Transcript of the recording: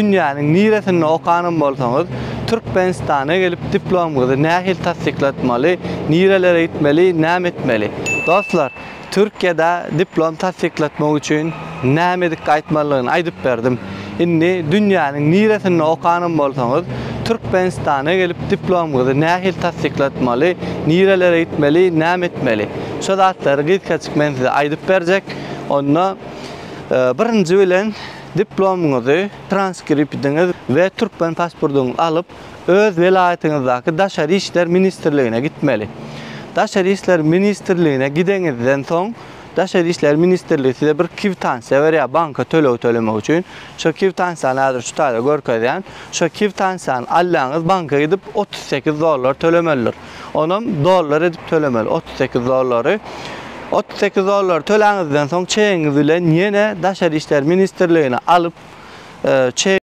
Dünyanın niresini okanın bolsaňyz, Türkmenistana gelip diplomyňyzy nähil tasdiklatmaly, nirelere gitmeli, näme etmeli? Dostlar, Türkiýede diplom tasdiklatmak üçin näme edik aýtmalygyny aýdyp berdim. Indi dünýäniň niresini okanyn bolsaňyz, Türkmenistana gelip diplomyňyzy nähil tasdiklatmaly, nirelere gitmeli, näme etmeli? Şu zatlary gitkäçik men size aýdyp berjek. Onda birinji bilen diplomuňyzy, transkriptiňiz we Türkmen pasportuňyzy alyp öz welaýatyňyzdaky Daşary işler ministrligine gitmeli. Daşary işler ministrligine gideňizden soň Daşary işler ministrligi size bir kwitansiýa berýär banka tölew tölemek üçin. Şu kwitansiýany häzir şu taýda görkezýän. Şu kwitansiýany alýaňyz banka gidip $38 tölemelidir. Onam dollar edip tölemeli. $38 $38 töläňizden soň çeýiňiz bilen ýene Daşary işler ministrligine alyp